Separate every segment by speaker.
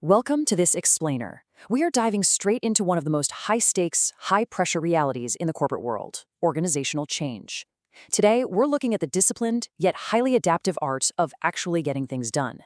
Speaker 1: Welcome to this explainer. We are diving straight into one of the most high-stakes, high-pressure realities in the corporate world, organizational change. Today, we're looking at the disciplined, yet highly adaptive art of actually getting things done.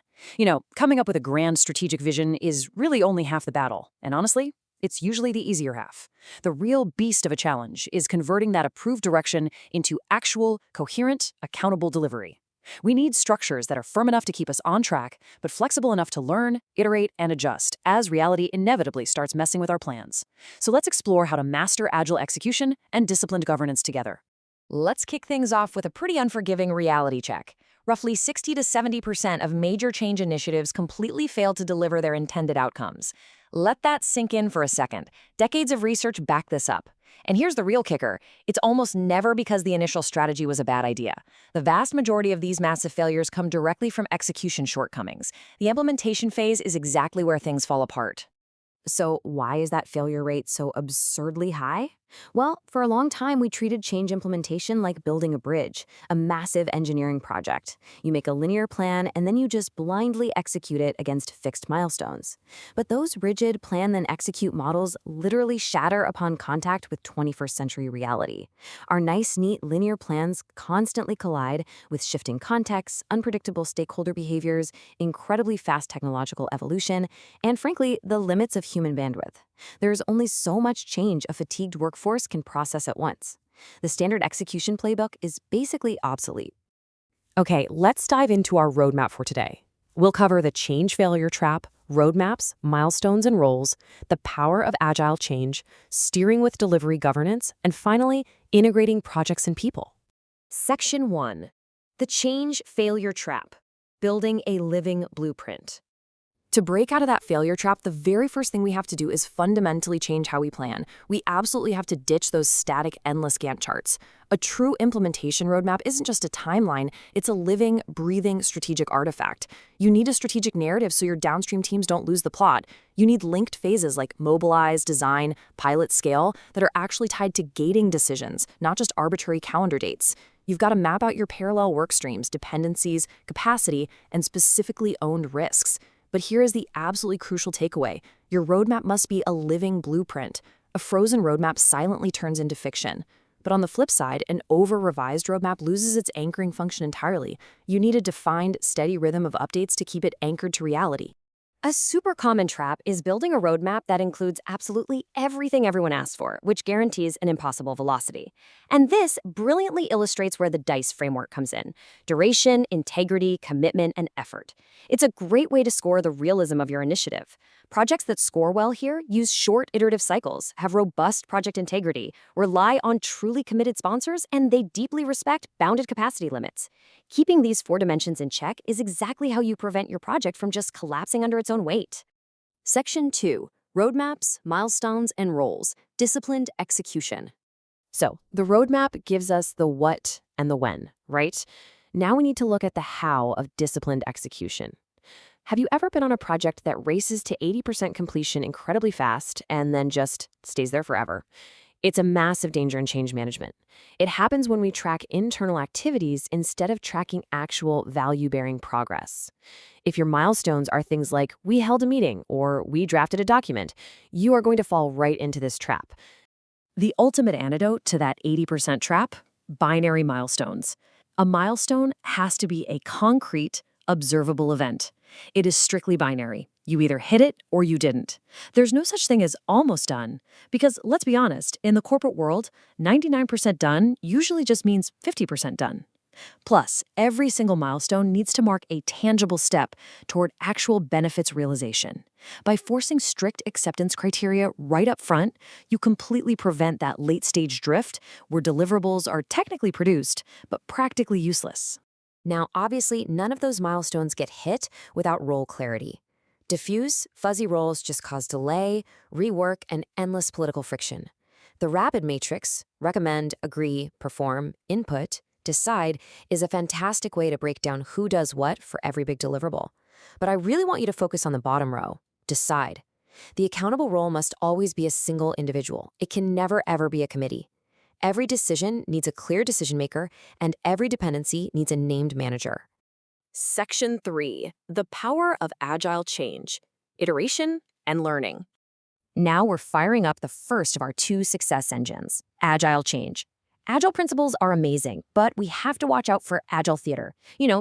Speaker 1: Coming up with a grand strategic vision is really only half the battle, and honestly, it's usually the easier half. The real beast of a challenge is converting that approved direction into actual, coherent, accountable delivery. We need structures that are firm enough to keep us on track, but flexible enough to learn, iterate, and adjust as reality inevitably starts messing with our plans. So let's explore how to master agile execution and disciplined governance together. Let's kick things off with a pretty unforgiving reality check. Roughly 60 to 70% of major change initiatives completely fail to deliver their intended outcomes. Let that sink in for a second. Decades of research back this up. And here's the real kicker. It's almost never because the initial strategy was a bad idea. The vast majority of these massive failures come directly from execution shortcomings. The implementation phase is exactly where things fall apart.
Speaker 2: So why is that failure rate so absurdly high? Well, for a long time, we treated change implementation like building a bridge, a massive engineering project. You make a linear plan, and then you just blindly execute it against fixed milestones. But those rigid plan-then-execute models literally shatter upon contact with 21st century reality. Our nice, neat linear plans constantly collide with shifting contexts, unpredictable stakeholder behaviors, incredibly fast technological evolution, and frankly, the limits of human bandwidth. There's only so much change a fatigued workforce can process at once. The standard execution playbook is basically obsolete.
Speaker 3: Okay, let's dive into our roadmap for today. We'll cover the change failure trap, roadmaps, milestones and roles, the power of agile change, steering with delivery governance, and finally, integrating projects and people.
Speaker 4: Section 1. The Change Failure Trap. Building a Living Blueprint.
Speaker 3: To break out of that failure trap, the very first thing we have to do is fundamentally change how we plan. We absolutely have to ditch those static, endless Gantt charts. A true implementation roadmap isn't just a timeline, it's a living, breathing strategic artifact. You need a strategic narrative so your downstream teams don't lose the plot. You need linked phases like mobilize, design, pilot, scale that are actually tied to gating decisions, not just arbitrary calendar dates. You've got to map out your parallel work streams, dependencies, capacity, and specifically owned risks. But here is the absolutely crucial takeaway. Your roadmap must be a living blueprint. A frozen roadmap silently turns into fiction. But on the flip side, an over-revised roadmap loses its anchoring function entirely. You need a defined, steady rhythm of updates to keep it anchored to reality.
Speaker 4: A super common trap is building a roadmap that includes absolutely everything everyone asks for, which guarantees an impossible velocity. And this brilliantly illustrates where the DICE framework comes in: duration, integrity, commitment, and effort. It's a great way to score the realism of your initiative. Projects that score well here use short iterative cycles, have robust project integrity, rely on truly committed sponsors, and they deeply respect bounded capacity limits. Keeping these 4 dimensions in check is exactly how you prevent your project from just collapsing under its own weight.
Speaker 2: Section 2. Roadmaps, milestones, and roles. Disciplined execution.
Speaker 3: So, the roadmap gives us the what and the when, right? Now we need to look at the how of disciplined execution. Have you ever been on a project that races to 80% completion incredibly fast and then just stays there forever? It's a massive danger in change management. It happens when we track internal activities instead of tracking actual value-bearing progress. If your milestones are things like, we held a meeting or we drafted a document, you are going to fall right into this trap.
Speaker 1: The ultimate antidote to that 80% trap: binary milestones. A milestone has to be a concrete, observable event. It is strictly binary. You either hit it or you didn't. There's no such thing as almost done, because let's be honest, in the corporate world, 99% done usually just means 50% done. Plus, every single milestone needs to mark a tangible step toward actual benefits realization. By forcing strict acceptance criteria right up front, you completely prevent that late-stage drift where deliverables are technically produced, but practically useless.
Speaker 2: Now, obviously, none of those milestones get hit without role clarity. Diffuse, fuzzy roles just cause delay, rework, and endless political friction. The rapid matrix, recommend, agree, perform, input, decide, is a fantastic way to break down who does what for every big deliverable. But I really want you to focus on the bottom row: decide. The accountable role must always be a single individual. It can never, ever be a committee. Every decision needs a clear decision maker, and every dependency needs a named manager.
Speaker 4: Section 3. The Power of Agile Change.
Speaker 3: iteration, and learning.
Speaker 4: Now we're firing up the first of our 2 success engines, Agile Change. Agile principles are amazing, but we have to watch out for Agile theater.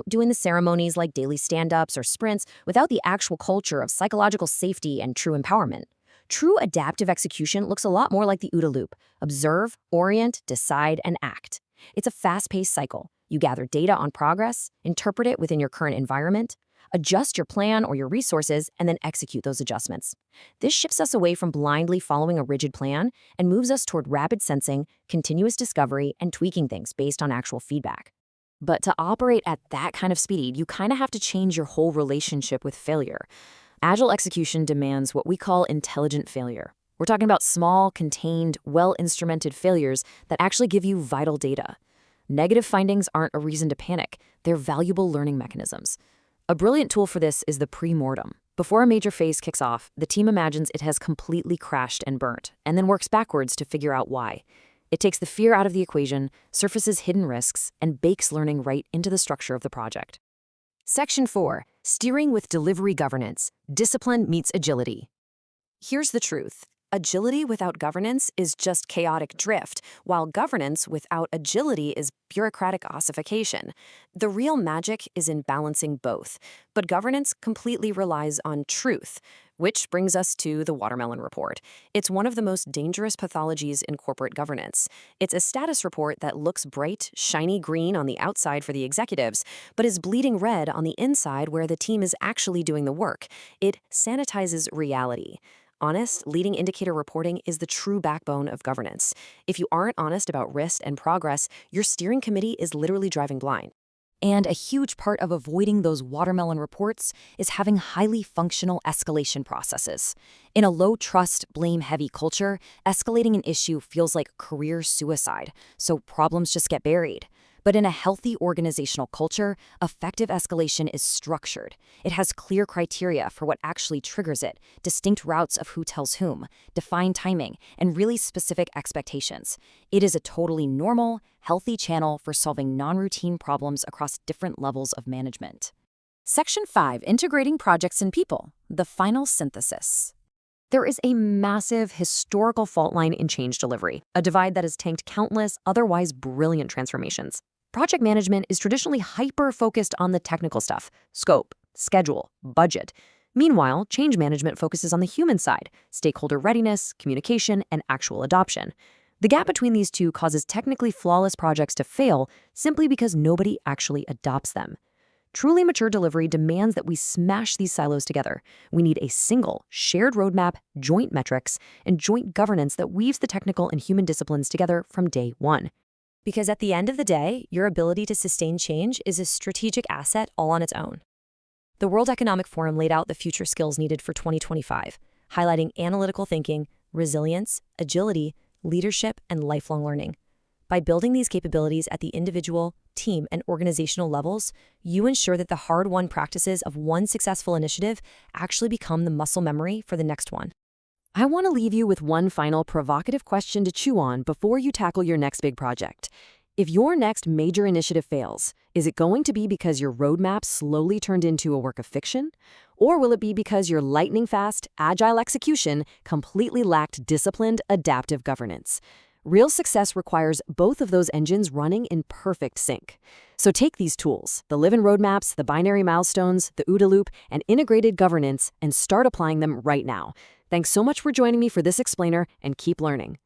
Speaker 4: Doing the ceremonies like daily stand-ups or sprints without the actual culture of psychological safety and true empowerment. True adaptive execution looks a lot more like the OODA loop. Observe, orient, decide, and act. It's a fast-paced cycle. You gather data on progress, interpret it within your current environment, adjust your plan or your resources, and then execute those adjustments. This shifts us away from blindly following a rigid plan and moves us toward rapid sensing, continuous discovery, and tweaking things based on actual feedback.
Speaker 3: But to operate at that kind of speed, you kind of have to change your whole relationship with failure. Agile execution demands what we call intelligent failure. We're talking about small, contained, well-instrumented failures that actually give you vital data. Negative findings aren't a reason to panic. They're valuable learning mechanisms. A brilliant tool for this is the pre-mortem. Before a major phase kicks off, the team imagines it has completely crashed and burnt, and then works backwards to figure out why. It takes the fear out of the equation, surfaces hidden risks, and bakes learning right into the structure of the project.
Speaker 1: Section 4. Steering with Delivery Governance. Discipline meets agility. Here's the truth. Agility without governance is just chaotic drift, while governance without agility is bureaucratic ossification. The real magic is in balancing both, but governance completely relies on truth, which brings us to the Watermelon Report. It's one of the most dangerous pathologies in corporate governance. It's a status report that looks bright, shiny green on the outside for the executives, but is bleeding red on the inside where the team is actually doing the work. It sanitizes reality. Honest, leading indicator reporting is the true backbone of governance. If you aren't honest about risk and progress, your steering committee is literally driving blind.
Speaker 2: And a huge part of avoiding those watermelon reports is having highly functional escalation processes. In a low-trust, blame-heavy culture, escalating an issue feels like career suicide, so problems just get buried. But in a healthy organizational culture, effective escalation is structured. It has clear criteria for what actually triggers it, distinct routes of who tells whom, defined timing, and really specific expectations. It is a totally normal, healthy channel for solving non-routine problems across different levels of management.
Speaker 1: Section 5. Integrating Projects and People. The Final Synthesis.
Speaker 4: There is a massive historical fault line in change delivery, a divide that has tanked countless otherwise brilliant transformations. Project management is traditionally hyper-focused on the technical stuff, scope, schedule, budget. Meanwhile, change management focuses on the human side, stakeholder readiness, communication, and actual adoption. The gap between these two causes technically flawless projects to fail simply because nobody actually adopts them. Truly mature delivery demands that we smash these silos together. We need a single, shared roadmap, joint metrics, and joint governance that weaves the technical and human disciplines together from day one.
Speaker 5: Because at the end of the day, your ability to sustain change is a strategic asset all on its own. The World Economic Forum laid out the future skills needed for 2025, highlighting analytical thinking, resilience, agility, leadership, and lifelong learning. By building these capabilities at the individual, team, and organizational levels, you ensure that the hard-won practices of one successful initiative actually become the muscle memory for the next one.
Speaker 3: I want to leave you with one final provocative question to chew on before you tackle your next big project. If your next major initiative fails, is it going to be because your roadmap slowly turned into a work of fiction? Or will it be because your lightning-fast, agile execution completely lacked disciplined, adaptive governance? Real success requires both of those engines running in perfect sync. So take these tools, the live-in roadmaps, the binary milestones, the OODA loop, and integrated governance, and start applying them right now. Thanks so much for joining me for this explainer, and keep learning.